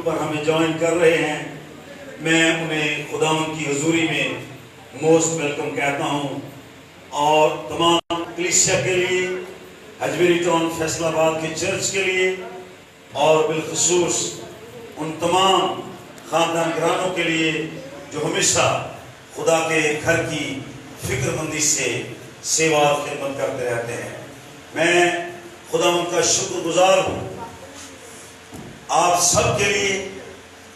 پر ہمیں جوائن کر رہے ہیں، میں انہیں خداوند کی حضوری میں موسٹ ویلکم کہتا ہوں، اور تمام کلیسیا کے لیے، حجویری ٹاؤن فیصل آباد کے چرچ کے لیے، اور بالخصوص ان تمام خاندان گرانوں کے لیے جو ہمیشہ خدا کے گھر کی فکر مندی سے سیوا اور خدمت کرتے رہتے ہیں۔ میں خداوند کا شکر گزار ہوں آپ سب کے لیے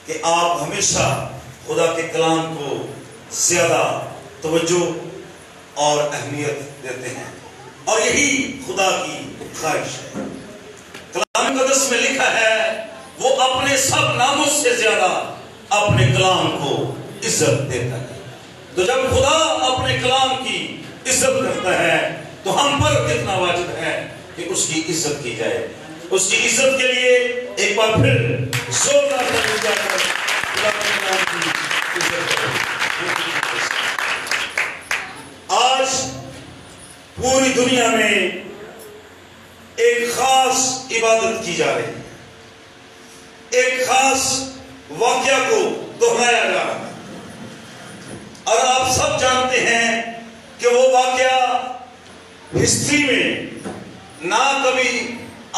کہ آپ ہمیشہ خدا کے کلام کو زیادہ توجہ اور اہمیت دیتے ہیں، اور یہی خدا کی خواہش ہے۔ کلام مقدس میں لکھا ہے وہ اپنے سب ناموں سے زیادہ اپنے کلام کو عزت دیتا ہے۔ تو جب خدا اپنے کلام کی عزت کرتا ہے تو ہم پر کتنا واجب ہے کہ اس کی عزت کی جائے۔ اس کی عزت کے لیے ایک بار پھر زوردار تعلی بجا کر خدا کے نام کی عزت کریں۔ آج پوری دنیا میں ایک خاص عبادت کی جا رہی ہے، ایک خاص واقعہ کو دہرایا جا رہا ہے، اور آپ سب جانتے ہیں کہ وہ واقعہ ہسٹری میں نہ کبھی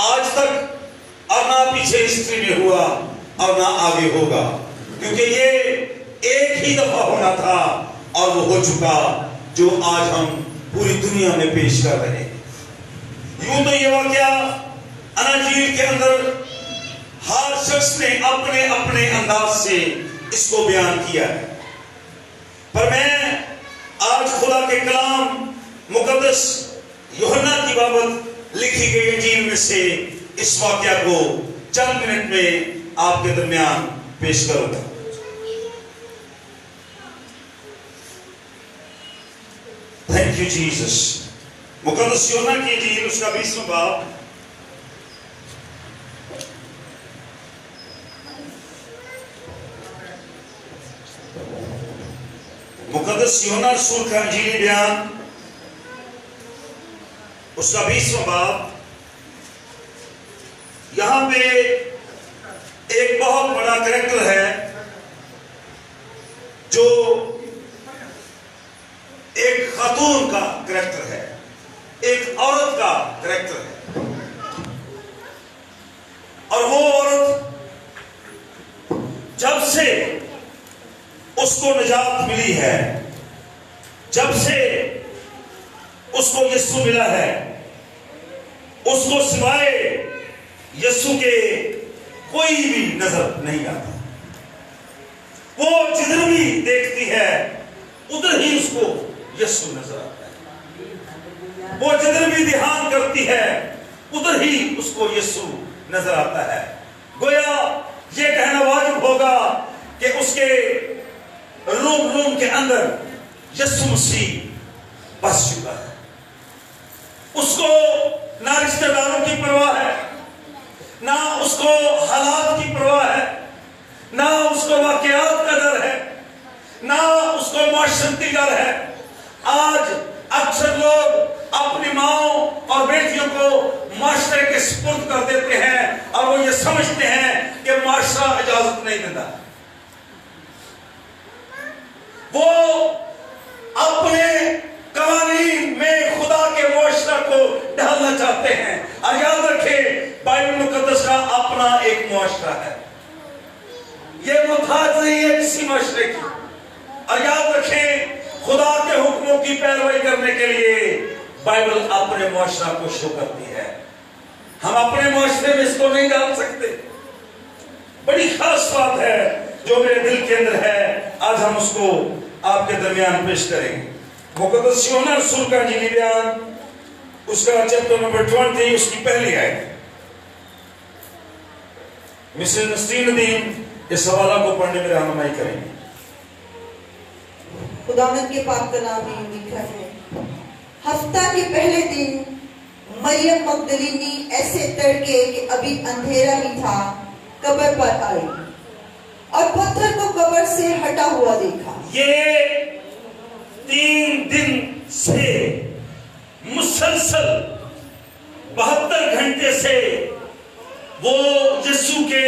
آج تک اور نہ پیچھے ہسٹری میں ہوا اور نہ آگے ہوگا، کیونکہ یہ ایک ہی دفعہ ہونا تھا اور وہ ہو چکا جو آج ہم پوری دنیا میں پیش کر رہے ہیں۔ یوں تو یہ واقعہ اناجیل کے اندر ہر شخص نے اپنے اپنے انداز سے اس کو بیان کیا ہے، پر میں آج خدا کے کلام مقدس یوحنا کی بابت لکھی گئی انجیل میں سے اس واقعہ کو چند منٹ میں آپ کے درمیان پیش کروں گا۔ Thank you Jesus. مقدس یوحنا کی انجیل اس کا 20واں باب، مقدس یوحنا رسول کا انجیلی بیان اس کا 20واں باب۔ یہاں پہ ایک بہت بڑا کریکٹر ہے جو ایک خاتون کا کریکٹر ہے، ایک عورت کا کریکٹر ہے، اور وہ عورت جب سے اس کو نجات ملی ہے، جب سے اس کو یسوع ملا ہے، اس کو سوائے یسوع کے کوئی بھی نظر نہیں آتا۔ وہ جدھر بھی دیکھتی ہے ادھر ہی اس کو یسوع نظر آتا ہے، وہ جدھر بھی دھیان کرتی ہے ادھر ہی اس کو یسوع نظر آتا ہے۔ گویا یہ کہنا واجب ہوگا کہ اس کے روم کے اندر یسوع مسیح بس چکا ہے۔ اس کو نہ رشتہ داروں کی پرواہ ہے، نہ اس کو حالات کی پرواہ ہے، نہ اس کو واقعات کا ڈر ہے، نہ اس کو معاشرتی ڈر ہے۔ آج اکثر لوگ اپنی ماؤں اور بیٹیوں کو معاشرے کے سپرد کر دیتے ہیں اور وہ یہ سمجھتے ہیں کہ معاشرہ اجازت نہیں دیتا۔ وہ اپنے قوانین میں خدا کے معاشرہ کو ڈھالنا چاہتے ہیں، اور یاد رکھیں بائبل مقدس کا اپنا ایک معاشرہ ہے، یہ محتاج نہیں ہے کسی معاشرے کی۔ اور یاد رکھیں خدا کے حکموں کی پیروی کرنے کے لیے بائبل اپنے معاشرہ کو شو کرتی ہے۔ ہم اپنے معاشرے میں اس کو نہیں ڈال سکتے۔ بڑی خاص بات ہے جو میرے دل کے اندر ہے، آج ہم اس کو آپ کے درمیان پیش کریں گے۔ مقدس یوحنا رسول کا انجیلی بیان اس کا چیپٹر نمبر 20 اس کی پہلی آیت۔ مسز نسرین الدین اس حوالہ کو پڑھنے میں رہنمائی کریں گے۔ خداوند کے پاک کلام میں لکھا ہے، ہفتہ کے پہلے دن مریم مگدلینی ایسے تڑکے کہ ابھی اندھیرا ہی تھا قبر پر آئی اور پتھر کو قبر سے ہٹا ہوا دیکھا۔ یہ 3 دن سے مسلسل 72 گھنٹے سے وہ یسوع کے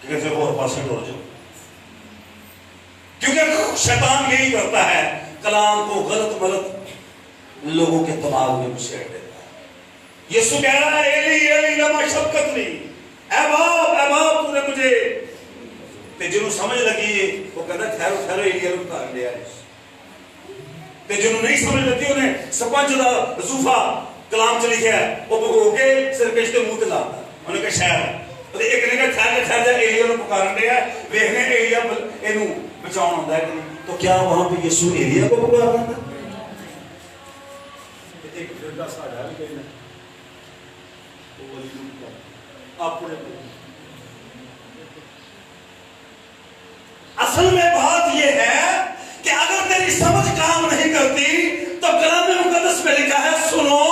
کہ کسی اور پاسے ڈور جاؤ، کیونکہ شیطان یہی کرتا ہے، کلام کو غلط ملط لوگوں کے دماغ میں گھسیٹ دیتا ہے۔ یسوع کہہ رہا ہے ایلی ایلی لما شبقتنی، اے باپ تو نے مجھے، تے جنہوں سمجھ لگی وہ کہتا ہے ٹھہرو ٹھہرو ایلی ایلی اتار لیا ہے، تے جنہوں نہیں سمجھ لگی انہیں سپنج دا زوفا کلام چ لکھا ہے وہ بگو کے سر کش کے منہ تے لاتا، انہیں کہا شہر ایک نے کہا ٹھہر جا ایلیا نو پکارن دیا ویکھنے ایلیا اینو بچاؤن ہوندا ہے کہ نہیں، تو کیا وہاں پہ یسوع ایلیا کو پکار رہا تھا؟ ایک فردا ساڈا بھی کہنا وہ ولی نو اپنے اصل میں بات یہ ہے کہ اگر تیری سمجھ کام نہیں کرتی تو کلام مقدس میں لکھا ہے سنو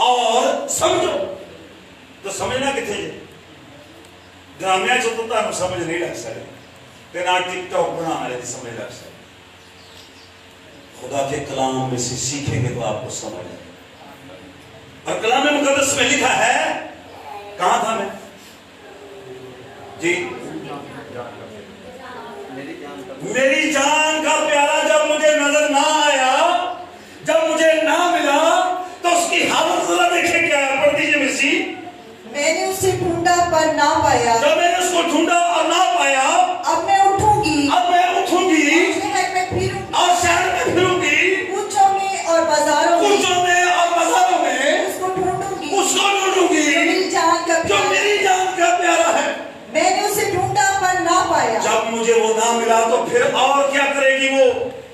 اور سمجھو، تو سمجھنا کتنے جی گرامیہ جو تو تمہیں سمجھ نہیں لگ سکے تینا ٹک ٹاک بنانا رہتی سمجھ لگ سکے، خدا کے کلام میں سے سیکھیں گے تو آپ کو سمجھ آئے، اور کلام مقدس میں لکھا ہے، کہاں تھا میں جی، میری جان کا پیارا جب مجھے نظر نہ آیا، جب مجھے نہ ملا تو اس کی حالت ذرا دیکھیں کیا ہے، پڑھ دیجئے مرسی، میں نے اسے ڈھونڈا پر نہ پایا، جب میں نے اس کو ڈھونڈا اور نہ پایا، اب میں اٹھوں گی اب میں اٹھوں گی شہر میں پھروں گی اور شہر میں پھروں گی، کوچوں میں اور بازاروں میں کوچوں میں اور بازاروں میں اس کو ڈھونڈوں گی اس کو ڈھونڈوں گی جو میری جان کا جو پیارا، میری جان کا پیارا ہے۔ میں نے اسے ڈھونڈا پر نہ پایا، جب مجھے وہ نہ ملا تو پھر اور کیا کرے گی وہ؟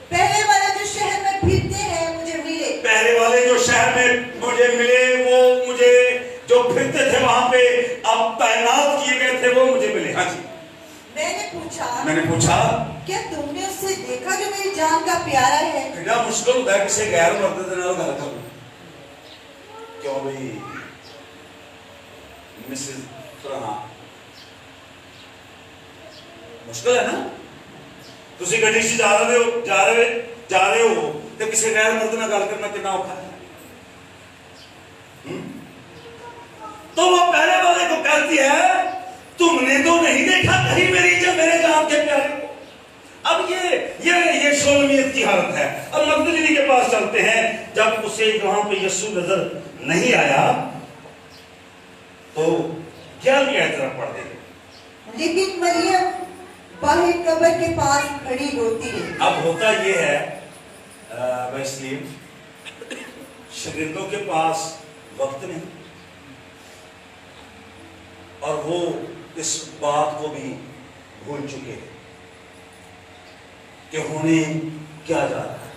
پہلے والے جو شہر میں پھرتے ہیں مجھے ملے، پہلے والے جو شہر میں مجھے ملے، وہ مجھے جو پھرتے تھے وہاں پہ اب تعینات کیے گئے تھے وہ مجھے ملے۔ ہاں جی، میں نے پوچھا کیا تم نے اسے دیکھا جو میری جان کا پیارا ہے؟ کتنا مشکل ہوتا ہے کسی غیر مرد کے نال گل کرنا، کیوں بھائی مسز فرحان مشکل ہے نا، تسی گڈی سے جا رہے ہو تو کسی غیر مرد نال گل کرنا کتنا اوکھا ہے، تو وہ پہلے والے کو کہتی ہے تم نے تو نہیں دیکھا کہیں میرے جان کے پیارے کو۔ اب یہ شولمیت کی حالت ہے۔ اب مقدونی کے پاس چلتے ہیں، جب اسے وہاں پہ یسوع نظر نہیں آیا تو کیا لیا طرف پڑھ دے، لیکن مریم باہر قبر کے پاس کھڑی روتی رہی۔ اب ہوتا یہ ہے ویسلیم، شاگردوں کے پاس وقت نہیں اور وہ اس بات کو بھی بھول چکے ہیں کہ ہونے کیا جا رہا ہے۔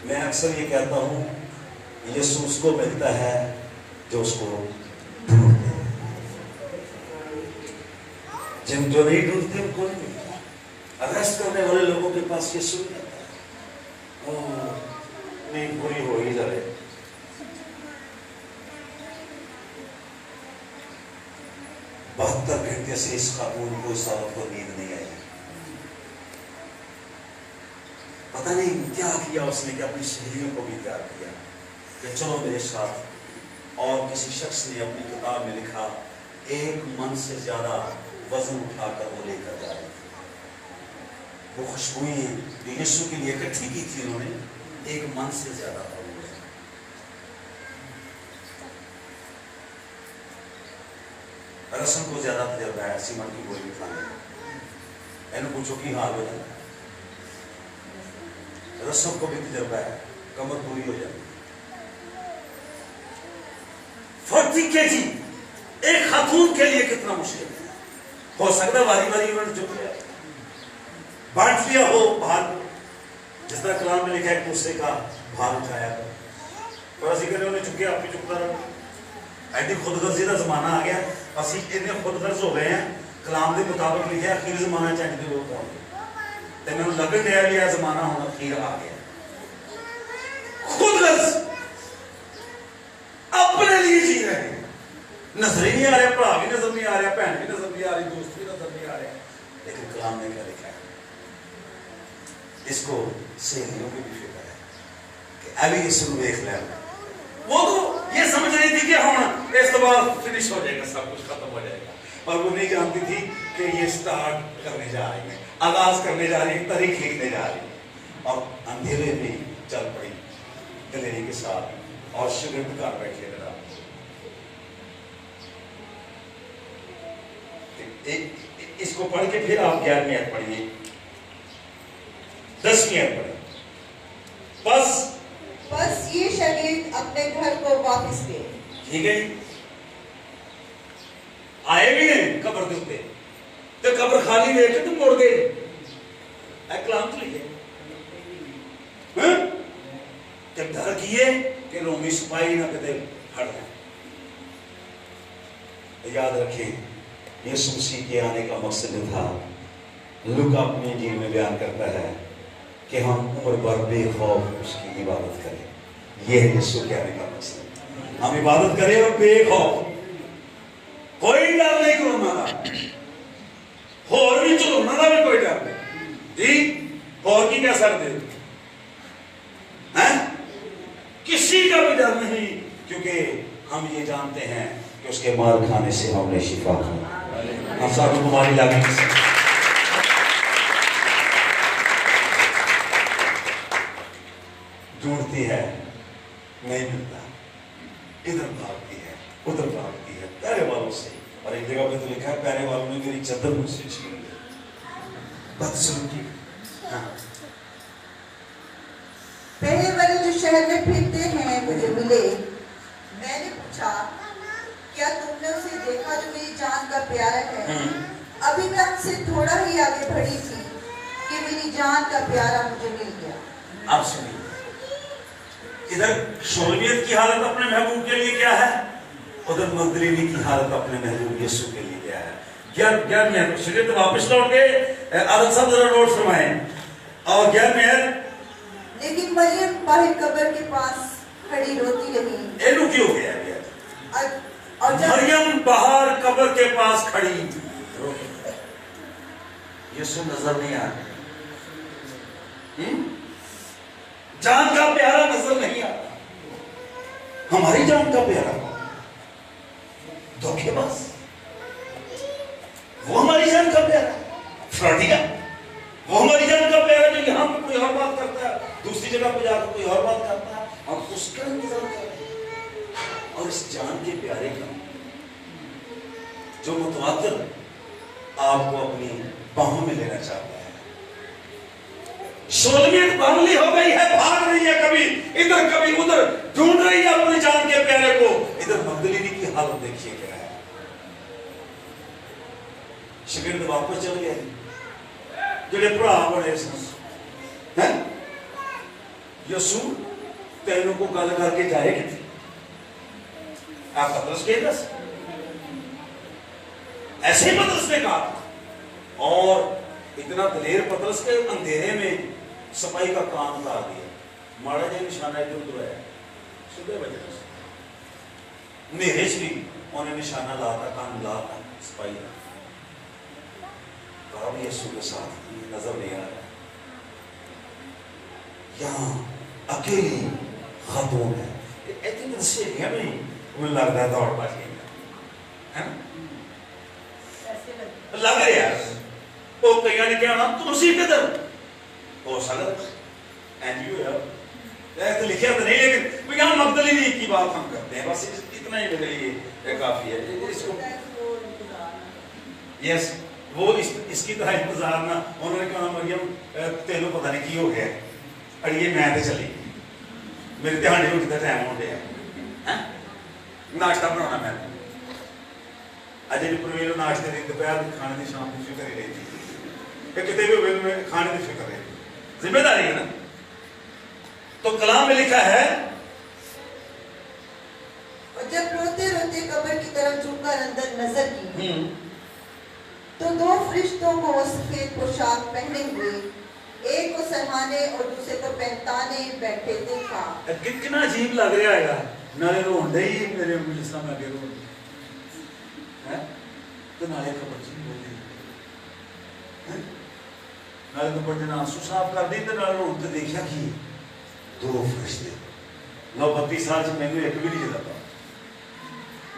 میں اکثر یہ کہتا ہوں یسوع اس کو ملتا ہے جو اس کو ڈھونڈتے ہیں، جن جو نہیں ڈھونڈتے ان کو نہیں ملتا۔ اریسٹ کرنے والے لوگوں کے پاس یسوع نہیں آتا، نیند پوری ہو ہی جائے، 72 گھنٹے سے اس خاتون کو، اس عورت کو نیند نہیں آئی، پتہ نہیں کیا کیا اس نے کہ اپنی سہیلیوں کو بھی تیار کیا کہ چلو میرے ساتھ، اور کسی شخص نے اپنی کتاب میں لکھا 1 من سے زیادہ وزن اٹھا کر وہ لے کر جا رہے تھے، وہ خوشبوئیں جو یسوع کے لیے اکٹھی کی تھی انہوں نے 1 من سے زیادہ تھا۔ رسم کو زیادہ تجربہ ہے، سیمنٹ کی گولی اٹھانے کا، اینو پوچھو کی حال ہو جائے، رسم کو بھی تجربہ ہے، کمر پوری ہو جائے۔ 40 kg ایک خاتون کے لیے کتنا مشکل ہے، ہو سکتا ہے واری واری انہوں نے چک لیا، بانٹ لیا ہو بھار، جس طرح کلام میں لکھا ہے ایک دوسرے کا بھار اٹھایا کر، اور اسی کرنے انہیں چکے آپ بھی چکتا رہا۔ ایڈی خود غرضی کا زمانہ آ گیا، اسی اتنے خود غرض ہو گئے ہیں، کلام کے مطابق لکھا ہے اخیر زمانہ چاہیے کہ لوگ پہنچ گئے، تو میں نے لگن دیا لیا زمانہ ہونا اخیر آ گیا، خود غرض اپنے لیے جی رہے ہیں، نظر ہی نہیں آ رہا، بھرا بھی نظر نہیں آ رہا، بہن بھی نظر نہیں آ رہی، دوست بھی نظر نہیں آ رہا، لیکن کلام نے کیا لکھا ہے، اس کو سہیلیوں کی بھی فکر ہے کہ ابھی اس کو دیکھ لیں، وہ تو یہ سمجھ رہی تھی کہ ہم اس بعد فنش ہو جائے گا, سب کچھ ختم ہو جائے گا, اور وہ نہیں جانتی تھی کہ یہ سٹارٹ کرنے جا رہی ہے, آغاز کرنے جا رہی ہے, تاریخ لکھنے جا رہی ہے. اور اندھیرے میں چل پڑی دلیری کے ساتھ, اور شگرد کر بیٹھے میرا. اس کو پڑھ کے پھر آپ 11ویں آیت پڑھیے, 10ویں آیت پڑھیے. بس یہ شاگرد اپنے گھر کو واپس گئے. ٹھیک ہے, آئے بھی نہیں قبر دے اوپر, تو قبر خالی دیکھ کے تو مڑ گئے. اے کلام تو لکھے جب ڈر کیے کہ رومی سپاہی نہ کدے ہٹ جائیں. یاد رکھیں یسوع مسیح کے آنے کا مقصد یہ تھا. لوکا اپنی انجیل میں بیان کرتا ہے کہ ہم عمر بھر بے خوف اس کی عبادت کریں. یہ ہے یسوع کے آنے کا مقصد, ہم عبادت کریں اور بے خوف, کوئی ڈر نہیں کرونا کا, اور بھی چلونا کا بھی کوئی ڈر نہیں جی, اور کی کیا سر دے کسی کا بھی ڈر نہیں, کیونکہ ہم یہ جانتے ہیں کہ اس کے مار کھانے سے ہم نے شفا کی. ہم سب تمہاری لاگی ڈھونڈتی ہے نہیں ملتا, ادھر بھاگتی ہے ادھر بھاگتی ہے پیرے والوں سے, اور ایک جگہ پہ تو لکھا ہے پیرے والوں نے میری چادر مجھ سے چھین لی. بدسلوکی. پہلے والے جو شہر میں پھرتے ہیں مجھے ملے. میں نے پوچھا کیا تم نے اسے دیکھا جو میری جان کا پیارا ہے؟ ابھی میں ان سے تھوڑا ہی آگے بڑھی تھی کہ میری جان کا پیارا مجھے مل گیا. آپ سنیے, ادھر شولمیت کی حالت اپنے محبوب کے لیے کیا ہے, ادھر مغدلینی کی حالت اپنے محبوب یسوع کے لیے کیا ہے. گیارہویں شگرد واپس لوٹ گئے, عادل صاحب ذرا نوٹ فرمائیں. اور 11ویں لیکن مریم باہر قبر کے پاس کھڑی روتی رہی. اینو کیوں گیا اور جب مریم باہر قبر کے پاس کھڑی, یسوع نظر نہیں آ رہا, جان کا پیارا نظر نہیں آتا. ہماری جان کا پیارا دھوکے باز, وہ ہماری جان کا پیارا فراڈیا, وہ ہماری جان کا پیارا جو یہاں پہ کوئی اور بات کرتا ہے, دوسری جگہ پہ جا کر کوئی اور بات کرتا ہے, ہم اس کا انتظار کر رہے ہیں. اور اس جان کے پیارے کا جو متواتر آپ کو اپنی باہوں میں لینا چاہتا ہے. شولمیت باملی ہو گئی ہے, بھاگ رہی ہے کبھی ادھر کبھی ادھر, ڈھونڈ رہی ہے اپنی جان کے پیارے کو. ادھر مغدلینی کی حالت دیکھیے کیا ہے. شگرد واپس چل گئے جڑے پڑھا بڑے سن, یسوع تینوں کو گل کر کے جائے گی تھی. آپ پترس کے دس ایسے ہی پترس نے کہا تھا, اور اتنا دلیر پترس کے اندھیرے میں صفائی کا کام اتار دیا. ماڑا جائے نشانہ ادھر ادھر ہے, صبح بجے میرے بھی انہیں نشانہ لاتا, کان لاتا, صفائی لاتا. کہا بھی یسوع کے ساتھ نظر نہیں آ رہا. یہاں اکیلی خاتون ہے, اتنی دن سے نہیں مجھے لگ رہا ہے دوڑ پاس گئی ہے لگ رہا ہے یار. وہ کئی نے کیا ہونا تم اسی قدر ہو سکتا اینجیو ہے تو لکھیا تو نہیں, لیکن یہاں مغدلینی کی بات ہم کرتے ہیں, بس اتنا ہی میرے لیے کافی ہے. اس کو یس وہ اس کی طرح انتظار نہ, انہوں نے کہا مریم تینوں پتہ نہیں کی ہو گیا, اڑیے میں تے چلی میرے دھیان نہیں اٹھتا ٹائم ہو گیا ناشتہ بنانا. میں اجے بھی پرویل ناشتے کی دوپہر کی کھانے کی شام کی فکر ہی رہی تھی کہ کتنے بھی کھانے کی فکر رہی, ذمہ داری ہے نا. تو کلام میں لکھا ہے اور جب روتے روتے قبر کی طرف جھک کر اندر نظر کی تو دو فرشتوں کو وہ سفید پوشاک پہنے ہوئے, ایک کو سرہانے اور دوسرے کو پہنتانے بیٹھے دیکھا. کتنا عجیب لگ رہا ہے گا, نالے روندے ہی میرے جس طرح لگے رو تو نالے قبر جی بولے نالے قبر جنا آنسو صاف کر دی تو نالے روندے دیکھا کہ دو فرشتے 39 سال سے میں نے ایک بھی نہیں جاتا.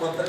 70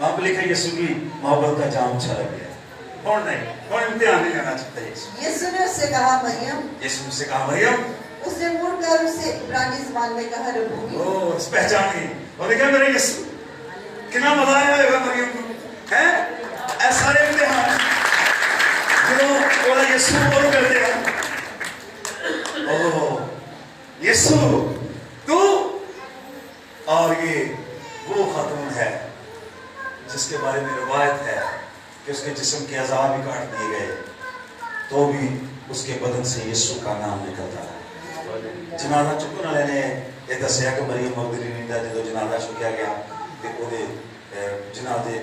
وہاں پہ لکھا یسوع کی محبت کا جام چھلک گیا. کون نہیں, کون امتحان نہیں لینا چاہتا ہے یسوع. یسوع نے اس سے کہا مریم. یسوع نے سے کہا مریم. اس نے مڑ کر اسے عبرانی زبان میں کہا ربوی. اس پہچان گئی اور کہا میرے یسوع. کتنا مزہ آیا ہوگا مریم کو, ہے ایسا سارے امتحان جنہوں بولا یسوع اور کر دے گا. اوہ یسوع تو, اور یہ وہ خاتون ہے جس کے بارے میں روایت ہے کہ اس کے جسم کے اعضاء بھی کاٹ دیے گئے تو بھی اس کے بدن سے یسوع کا نام نکلتا ہے. جنازہ چکن والے نے یہ دسیا کہ مریم مغدلینی دا جدو جنازہ چکیا گیا تے او دے جنازے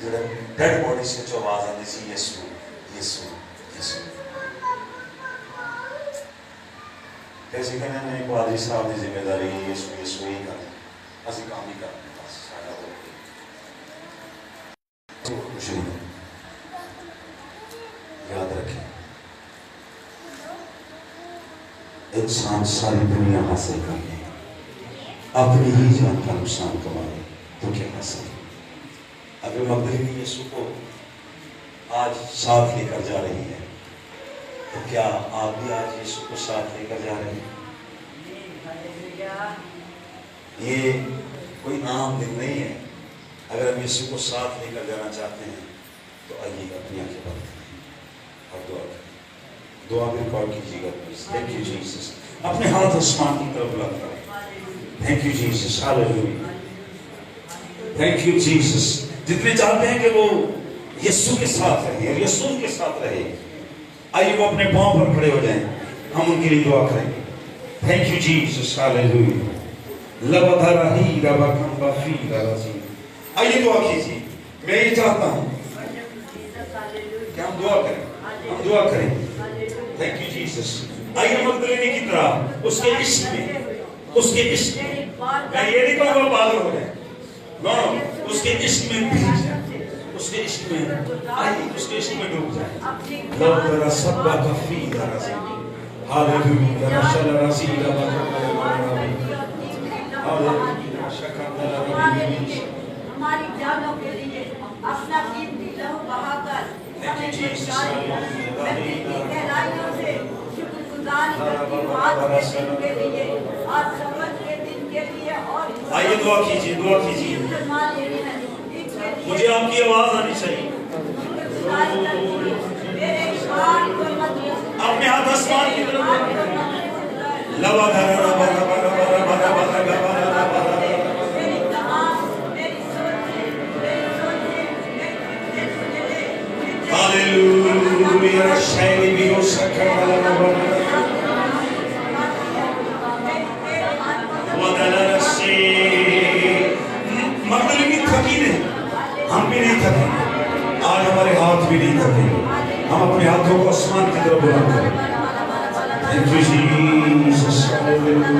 جڑا ڈیڈ باڈی سے جو آواز آتی سی یسوع یسوع یسوع. کیسے کہنا نہیں پادری صاحب کی ذمہ داری یسوع یسوع ہی کرنا, اسی کام ہی کرنا بس سارا ہو گیا. کچھ نہیں یاد رکھیں, انسان ساری دنیا حاصل کر لے اپنی ہی جان کا نقصان کمائے تو کیا حاصل. اگر مغدلینی یسوع کو آج ساتھ لے کر جا رہی ہے تو کیا آپ بھی آج یسوع کو ساتھ لے کر جا رہے ہیں؟ یہ کوئی عام دن نہیں ہے. اگر ہم یسوع کو ساتھ لے کر جانا چاہتے ہیں تو آئیے اپنی آنکھیں بند کریں اور دعا کریں. دعا بھی ریکارڈ کیجیے گا پلیز. Thank you Jesus. اپنے ہاتھ آسمان کی طرف بلند کریں. Thank you Jesus. Hallelujah. Thank you Jesus. جتنے چاہتے ہیں کہ وہ یسوع کے ساتھ رہے اور یسوع کے ساتھ رہے, آئیے وہ اپنے پاؤں پر کھڑے ہو جائیں, ہم ان کے لیے دعا کریں گے. Thank you Jesus. ہاللیلویا. لبدھرہی ربکم بفی رضی. آئیے دعا کیجیے. میں یہ چاہتا ہوں کہ ہم دعا کریں, ہم دعا کریں. Thank you Jesus. آئیے مغدلینی کی طرح اس کے عشق میں, اس کے عشق میں, میں یہ نہیں کہوں گا پاگل ہو جائیں, نو اس کے عشق میں بھیج جائیں, اس کے عشق میں آئیے اس کے عشق میں ڈوب جائیں. لبدھرہ سبا کفی رضی. ہاللیلویا. رشل رضی ربکم ہماری جانوں کے لیے اپنا قیمتی لہو بہا کر ہمیں گہرائیوں سے شکر گزاری کرتی ہوں آج کے دن کے لیے, آج سبت کے دن کے لیے. اور آئیے دعا کیجیے, دعا کیجیے. مجھے آپ کی آواز آنی چاہیے. اپنے ہاتھ آسمان کی طرف ہاللیلویا. شاعری بھی ہو سکتا مغدلینی تھکی نہیں, ہم بھی نہیں تھکے, آج ہمارے ہاتھ بھی نہیں تھکے. ہم اپنے ہاتھوں کو آسمان کی طرف بلند کریں. Thank you, Jesus. Hallelujah.